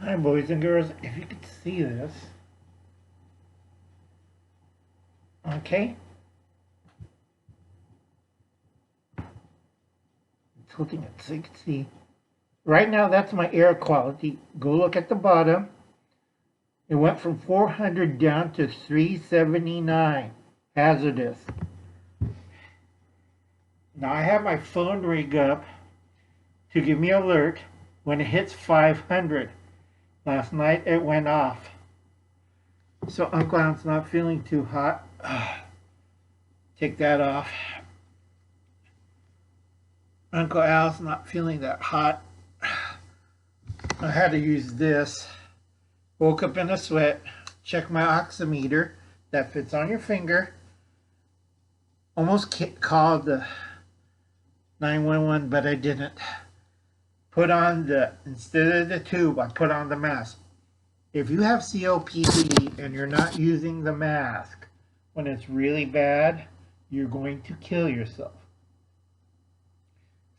Hi, boys and girls. If you could see this, okay? It's tilting it so you can see. Right now, that's my air quality. Go look at the bottom. It went from 400 down to 379. Hazardous. Now I have my phone rig up to give me an alert when it hits 500. Last night it went off. So Uncle Alan's not feeling too hot. Take that off. Uncle Al's not feeling that hot. I had to use this. Woke up in a sweat. Check my oximeter that fits on your finger. Almost called the 911, but I didn't. Put on the, instead of the tube, I put on the mask. If you have COPD and you're not using the mask when it's really bad, you're going to kill yourself.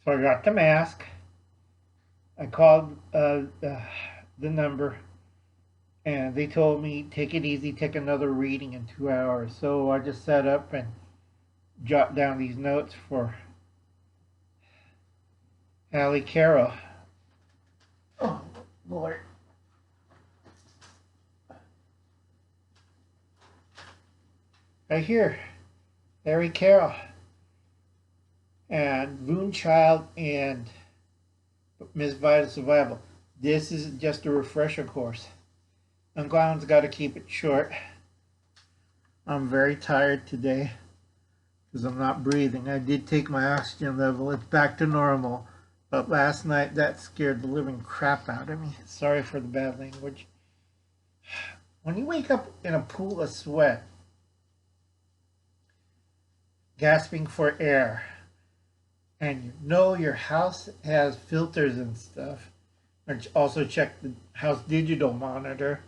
So I got the mask. I called the number, and they told me, take it easy, take another reading in 2 hours. So I just sat up and jot down these notes for Carroll. Oh, Lord. Right here, Carroll. And Moonchild and Miss Vita Survival. This is just a refresher course. Uncle Alan's got to keep it short. I'm very tired today because I'm not breathing. I did take my oxygen level. It's back to normal. But last night, that scared the living crap out of me. Sorry for the bad language. When you wake up in a pool of sweat, gasping for air, and you know your house has filters and stuff, or also check the house digital monitor,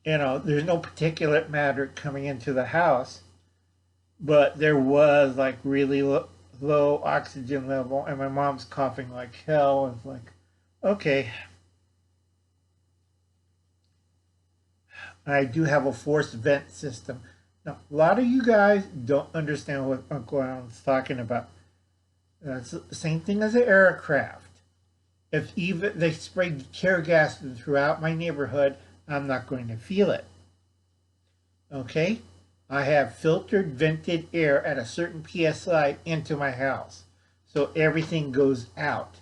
you know, there's no particulate matter coming into the house, but there was like really low oxygen level, and my mom's coughing like hell. It's like, okay. I do have a forced vent system. Now, a lot of you guys don't understand what Uncle Alan's talking about. It's the same thing as an aircraft. If even they spray tear gas throughout my neighborhood, I'm not going to feel it. Okay? I have filtered vented air at a certain PSI into my house. So everything goes out.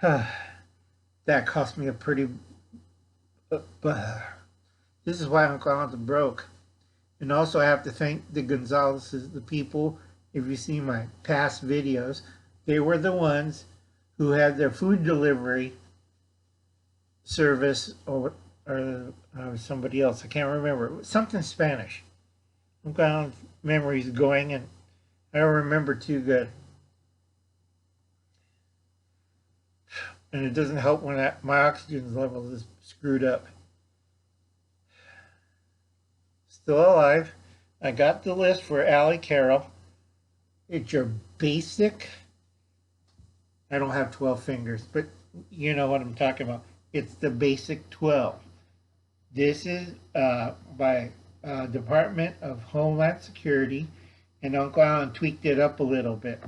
That cost me a pretty... This is why Uncle Alan's broke. And also I have to thank the Gonzaleses, the people, if you see my past videos, they were the ones who had their food delivery service, or somebody else, I can't remember. It was something Spanish. Uncle Alan's memory's going, and I don't remember too good. And it doesn't help when my oxygen level is screwed up. Still alive. I got the list for Carroll. It's your basic. I don't have 12 fingers, but you know what I'm talking about. It's the basic 12. This is by Department of Homeland Security, and Uncle Alan tweaked it up a little bit.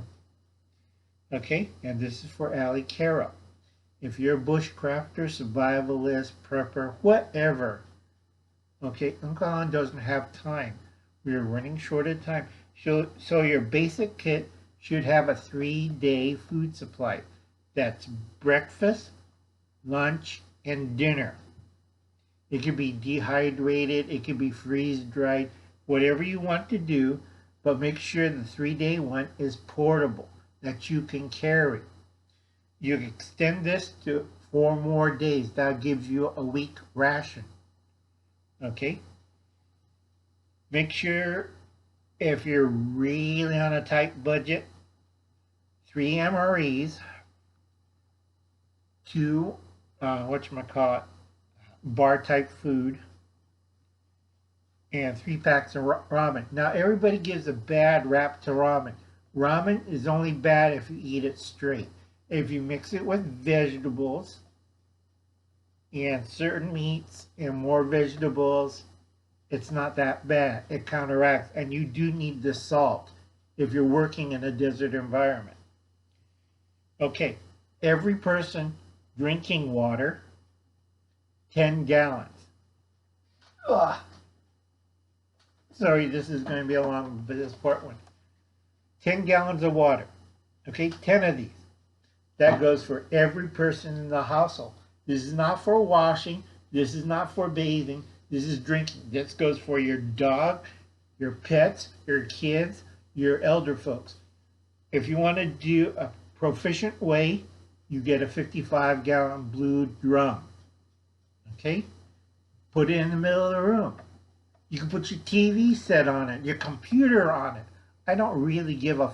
Okay, and this is for Carroll. If you're a bushcrafter, survivalist, prepper, whatever, okay, Uncle Alan doesn't have time. We're running short of time. So your basic kit should have a 3-day food supply. That's breakfast, lunch, and dinner. It could be dehydrated, it could be freeze-dried, whatever you want to do, but make sure the 3-day one is portable, that you can carry. You can extend this to 4 more days. That gives you a week ration. Okay? Make sure, if you're really on a tight budget, 3 MREs, 2, bar type food, and 3 packs of ramen. Now everybody gives a bad rap to ramen. Ramen is only bad if you eat it straight. If you mix it with vegetables, and certain meats and more vegetables, it's not that bad. It counteracts, and you do need the salt if you're working in a desert environment. Okay, every person drinking water, 10 gallons. Ugh. Sorry, this is going to be a long, but this part one. 10 gallons of water. Okay, 10 of these. That goes for every person in the household. This is not for washing. This is not for bathing. This is drinking. This goes for your dog, your pets, your kids, your elder folks. If you want to do a proficient way, you get a 55-gallon blue drum. Okay? Put it in the middle of the room. You can put your TV set on it, your computer on it. I don't really give a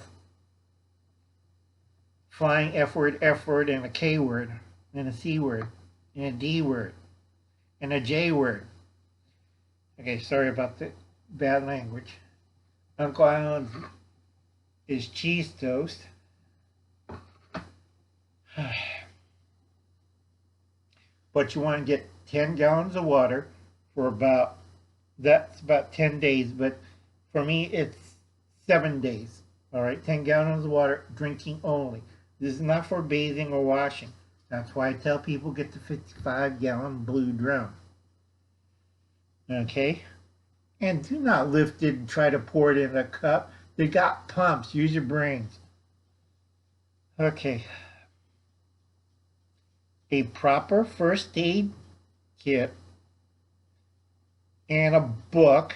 flying F word, and a K word, and a C word, and a D word, and a J word. Okay, sorry about the bad language. Uncle Alan's is cheese toast. But you want to get 10 gallons of water for that's about 10 days, but for me it's 7 days. All right, 10 gallons of water, drinking only. This is not for bathing or washing. That's why I tell people get the 55-gallon blue drum. Okay? And do not lift it and try to pour it in a cup. They got pumps. Use your brains. Okay. A proper first aid kit and a book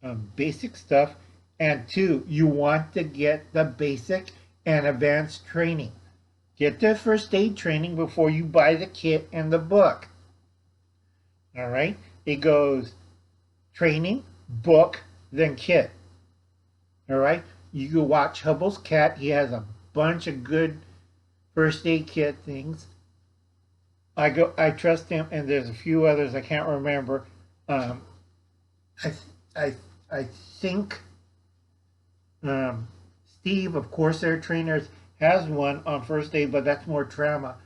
of basic stuff. And 2, you want to get the basic and advanced training. Get the first aid training before you buy the kit and the book. All right? It goes training, book, then kit. All right? You can watch Hubble's Cat. He has a bunch of good first aid kit things. I trust him, and there's a few others I can't remember. I think Steve of Corsair Trainers has one on first aid, but that's more trauma.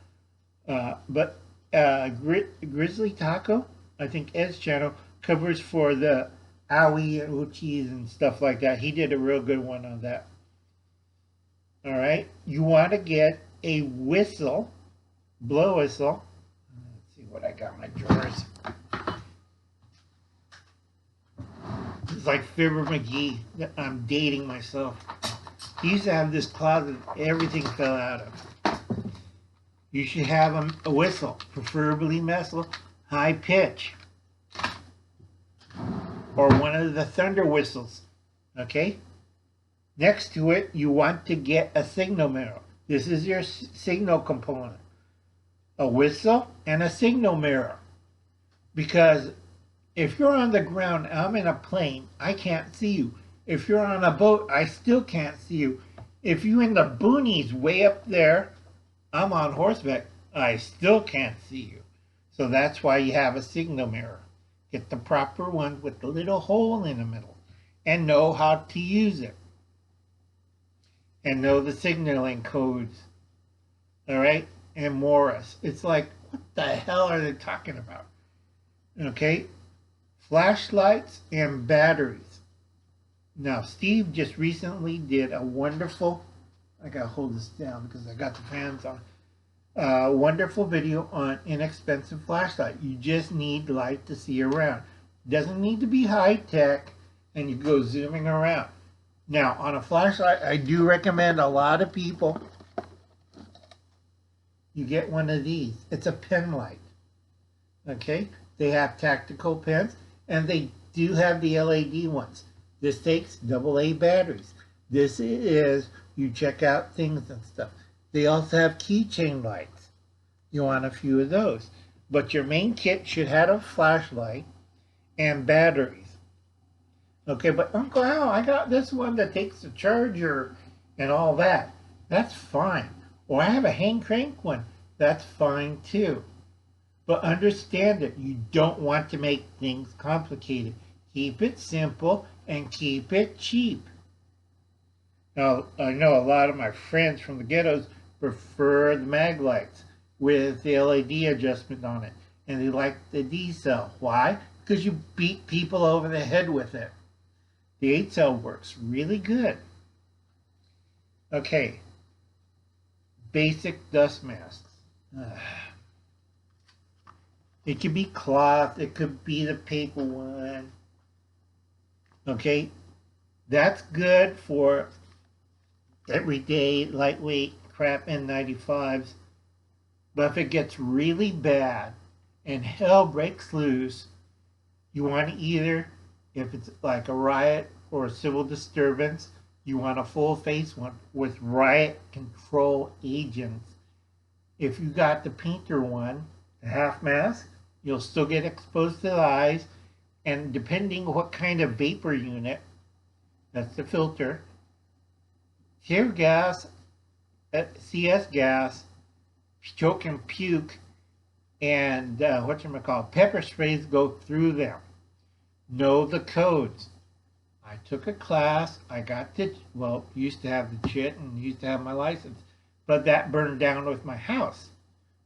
Grizzly Taco, I think Ed's channel, covers for the owie and uchis and stuff like that. He did a real good one on that. All right, you want to get a whistle, blow whistle. Let's see what I got in my drawers. It's like Fibber McGee. I'm dating myself. He used to have this closet everything fell out of. You should have a whistle, preferably metal, high pitch. Or one of the thunder whistles. Okay? Next to it, you want to get a signal mirror. This is your signal component. A whistle and a signal mirror. Because if you're on the ground, I'm in a plane, I can't see you. If you're on a boat, I still can't see you. If you're in the boonies way up there, I'm on horseback, I still can't see you. So that's why you have a signal mirror. Get the proper one with the little hole in the middle and know how to use it. And know the signaling codes. All right? And Morris. It's like, what the hell are they talking about? Okay? Flashlights and batteries. Now, Steve just recently did a wonderful, I gotta hold this down because I got the fans on, a wonderful video on inexpensive flashlight. You just need light to see around. Doesn't need to be high tech, and you go zooming around. Now, on a flashlight, I do recommend a lot of people, you get one of these. It's a pen light. Okay? They have tactical pens, and they do have the LED ones. This takes AA batteries. This is, you check out things and stuff. They also have keychain lights. You want a few of those. But your main kit should have a flashlight and batteries. Okay, but Uncle Al, I got this one that takes the charger and all that. That's fine. Or I have a hand crank one. That's fine too. But understand it. You don't want to make things complicated. Keep it simple and keep it cheap. Now, I know a lot of my friends from the ghettos prefer the mag lights with the LED adjustment on it. and they like the D cell. Why? Because you beat people over the head with it. The 8 cell works really good. Okay, basic dust masks. It could be cloth, it could be the paper one. Okay, that's good for everyday lightweight crap N95s. But if it gets really bad and hell breaks loose, you want to either, if it's like a riot or a civil disturbance, you want a full face one with riot control agents. If you got the painter one, the half mask, you'll still get exposed to the eyes, and depending what kind of vapor unit, that's the filter, tear gas, CS gas, choke and puke, and pepper sprays go through them. Know the codes. I took a class, I got the, well, used to have the chit and used to have my license, but that burned down with my house.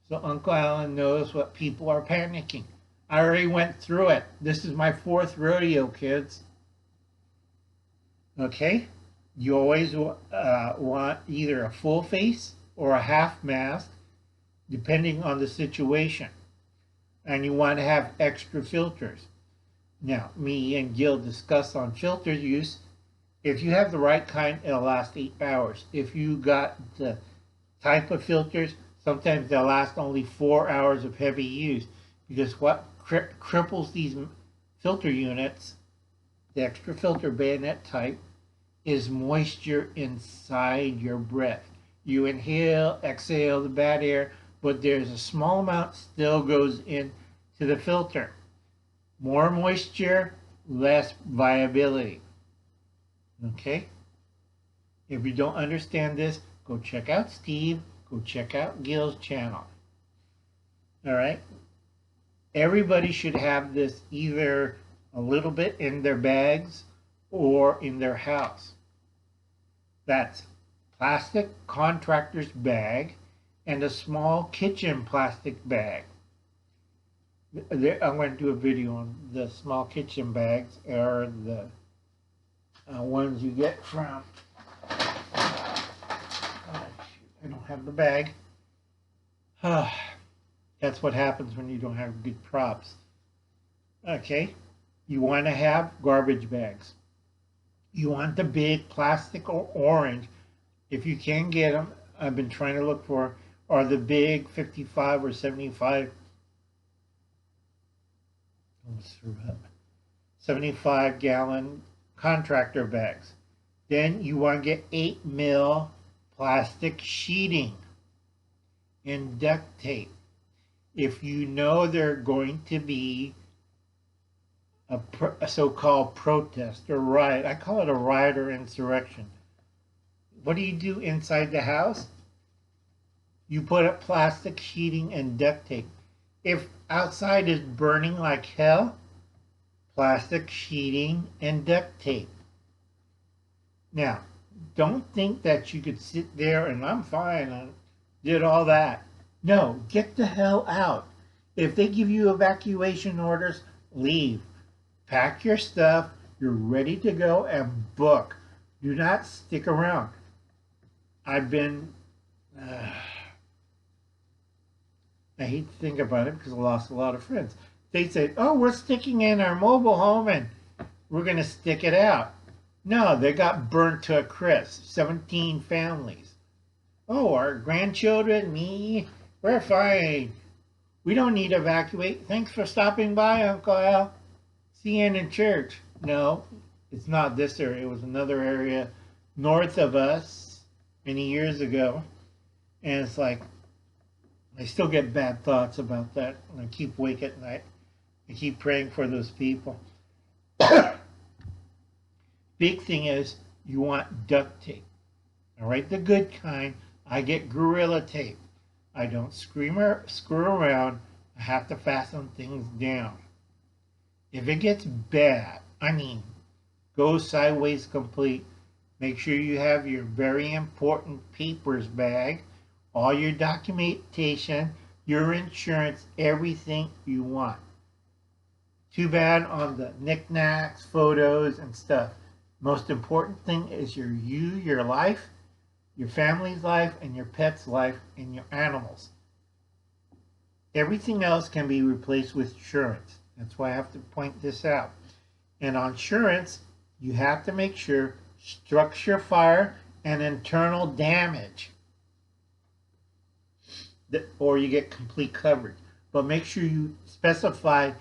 So Uncle Alan knows what people are panicking. I already went through it. This is my 4th rodeo, kids. Okay? You always want either a full face or a half mask, depending on the situation. And you want to have extra filters. Now, me and Gil discussed on filter use. If you have the right kind, it'll last 8 hours. If you got the type of filters, sometimes they'll last only 4 hours of heavy use. Because what cripples these filter units, the extra filter bayonet type, is moisture inside your breath. You inhale, exhale the bad air, but there's a small amount still goes into the filter. More moisture, less viability. Okay? If you don't understand this, go check out Steve, go check out Gil's channel. All right? Everybody should have this either a little bit in their bags or in their house. That's plastic contractor's bag and a small kitchen plastic bag. I'm going to do a video on the small kitchen bags, or the ones you get from, I don't have the bag. That's what happens when you don't have good props. Okay, you want to have garbage bags. You want the big plastic or orange, if you can get them. I've been trying to look for, are the big 55 or 75 75-gallon contractor bags. Then you want to get 8 mil plastic sheeting and duct tape. If you know they're going to be a so-called protest or riot, I call it a riot or insurrection. What do you do inside the house? You put up plastic sheeting and duct tape. If outside is burning like hell, plastic sheeting and duct tape. Now, don't think that you could sit there and I'm fine, I did all that. No, get the hell out. If they give you evacuation orders, leave. Pack your stuff, you're ready to go, and book. Do not stick around. I've been, I hate to think about it because I lost a lot of friends. They said, oh, we're sticking in our mobile home and we're going to stick it out. No, they got burnt to a crisp. 17 families. Oh, our grandchildren, me, we're fine. We don't need to evacuate. Thanks for stopping by, Uncle Al. See you in church. No, it's not this area. It was another area north of us many years ago. And it's like, I still get bad thoughts about that. And I keep awake at night. I keep praying for those people. Big thing is, you want duct tape. All right, the good kind. I get Gorilla Tape. I don't screw around. I have to fasten things down. If it gets bad, I mean, go sideways complete, make sure you have your very important papers bag, all your documentation, your insurance everything you want. Too bad on the knickknacks, photos, and stuff. Most important thing is your life, your family's life, and your pet's life, and your animals. Everything else can be replaced with insurance. That's why I have to point this out. And on insurance, you have to make sure structure fire and internal damage, or you get complete coverage. But make sure you specify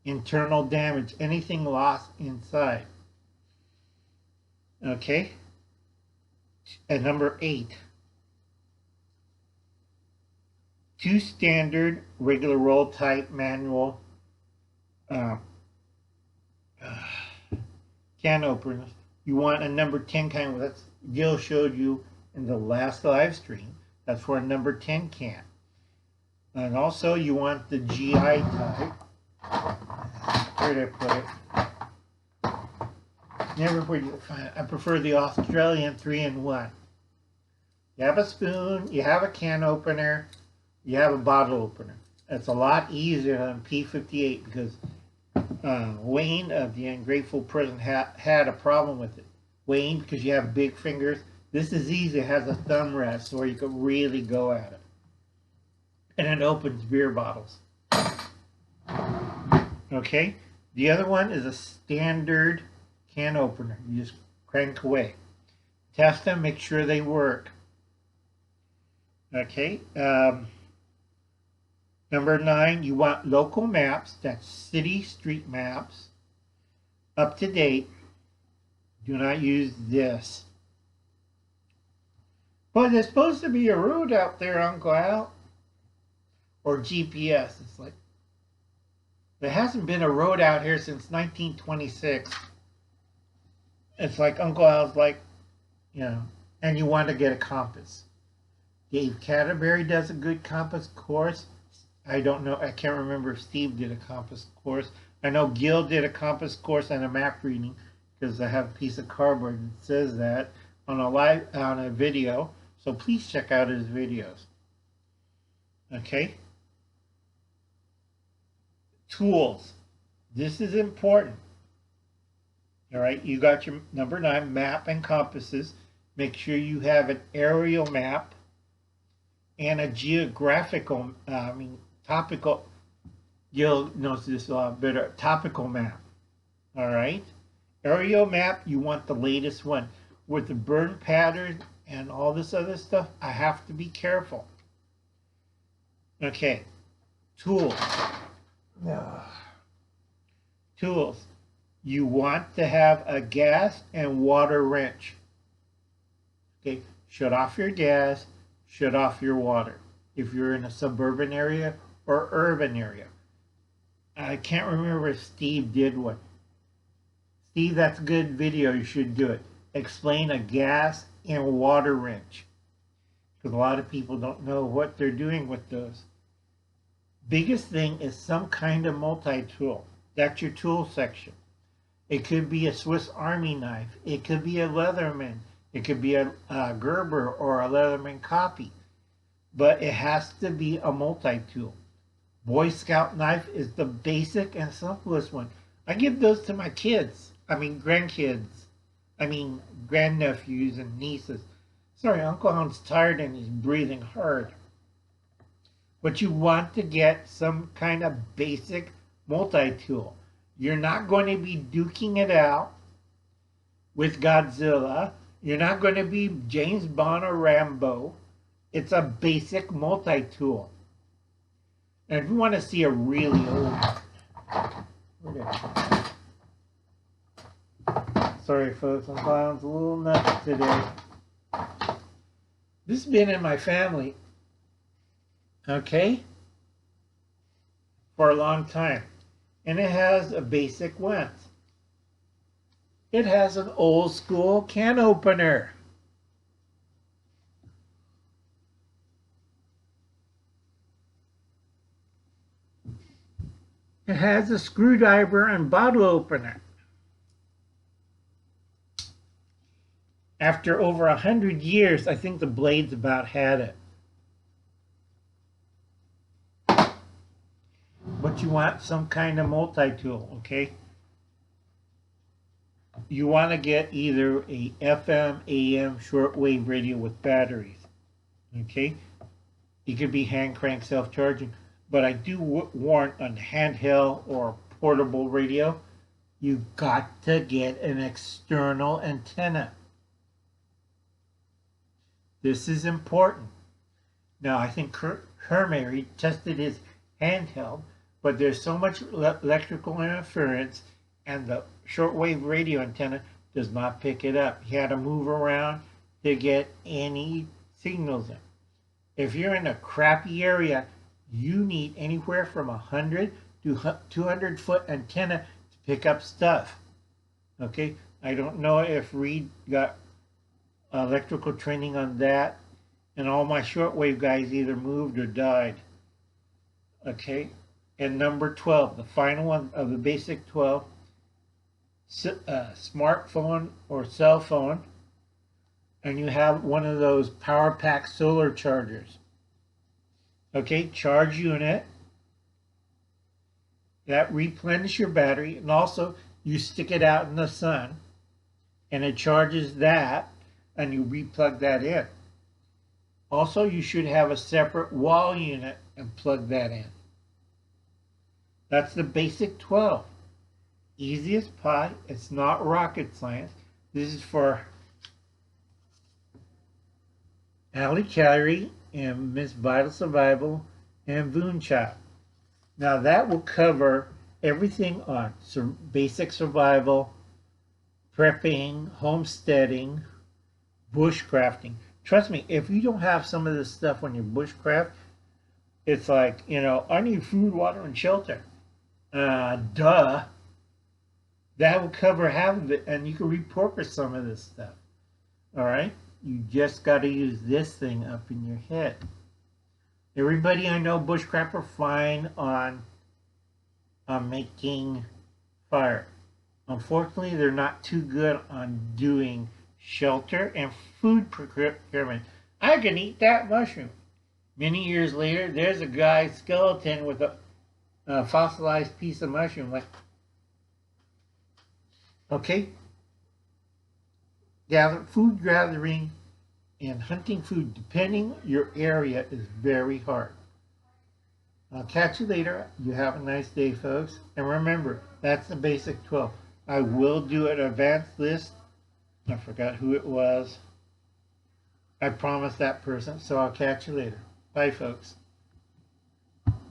internal damage, anything lost inside. Okay? And number 8. 2 standard regular roll type manual can openers. You want a number 10 kind. That's Gil showed you in the last live stream. That's for a number 10 can. And also you want the GI type. Where did I put it? I prefer the Australian 3-in-1. You have a spoon, you have a can opener, you have a bottle opener. It's a lot easier than P58 because Wayne of the Ungrateful Prison had a problem with it. Wayne, because you have big fingers, this is easy. It has a thumb rest so you can really go at it. And it opens beer bottles. Okay? The other one is a standard can opener. You just crank away. Test them, make sure they work. Okay? Number 9, you want local maps. That's city street maps. Up to date. Do not use this. But there's supposed to be a road out there, Uncle Al. Or GPS. It's like, there hasn't been a road out here since 1926. It's like Uncle Al's like, you know, and you want to get a compass. Dave Catterberry does a good compass course. I don't know, I can't remember if Steve did a compass course. I know Gil did a compass course and a map reading because I have a piece of cardboard that says that on a video. So please check out his videos. Okay. Tools. This is important. All right, you got your number 9 map and compasses. Make sure you have an aerial map and a geographical, topical. You'll notice this a lot better. Topical map. All right, aerial map. You want the latest one with the burn pattern and all this other stuff. I have to be careful. Okay, tools. Tools. You want to have a gas and water wrench. Okay, shut off your gas, shut off your water. If you're in a suburban area or urban area. I can't remember if Steve did one. Steve, that's a good video. You should do it. Explain a gas and water wrench. Because a lot of people don't know what they're doing with those. Biggest thing is some kind of multi-tool. That's your tool section. It could be a Swiss Army knife. It could be a Leatherman. It could be a Gerber or a Leatherman copy. But it has to be a multi-tool. Boy Scout knife is the basic and simplest one. I give those to my kids. Grandkids. Grandnephews and nieces. Sorry, Uncle Al's tired and he's breathing hard. But you want to get some kind of basic multi-tool. You're not going to be duking it out with Godzilla. You're not going to be James Bond or Rambo. It's a basic multi-tool. And if you want to see a really old... Sorry folks, I'm a little nuts today. This has been in my family, okay, for a long time. And it has a basic length. It has an old school can opener. It has a screwdriver and bottle opener. After over 100 years, I think the blades about had it. but you want some kind of multi-tool, okay? You want to get either a FM, AM shortwave radio with batteries, okay? It could be hand crank self-charging, but I do warn on handheld or portable radio, you've got to get an external antenna. This is important. Now, I think Hermary tested his handheld, but there's so much electrical interference and the shortwave radio antenna does not pick it up. He had to move around to get any signals in. If you're in a crappy area, you need anywhere from 100 to 200 foot antenna to pick up stuff. Okay, I don't know if Reed got electrical training on that, and all my shortwave guys either moved or died. Okay, and number 12, the final one of the basic 12, smartphone or cell phone, and you have one of those power pack solar chargers. Okay, charge unit that replenish your battery, and also you stick it out in the sun and it charges that, and you replug that in. Also, you should have a separate wall unit and plug that in. That's the basic 12. Easy as pie. It's not rocket science. This is for Allie Carey and Miss Vital Survival and Boonchop. Now that will cover everything on basic survival, prepping, homesteading, bushcrafting. Trust me, if you don't have some of this stuff when you bushcraft, it's like, you know, I need food, water, and shelter. Duh. That will cover half of it, and you can repurpose some of this stuff. All right? You just got to use this thing up in your head. Everybody I know bushcraft are fine on making fire. Unfortunately, they're not too good on doing shelter and food procurement. I can eat that mushroom. Many years later, there's a guy's skeleton with a fossilized piece of mushroom. Like, okay, food gathering and hunting food, depending your area, is very hard. I'll catch you later. You have a nice day, folks. And remember, that's the basic 12. I will do an advanced list. I forgot who it was. I promised that person, so I'll catch you later. Bye, folks.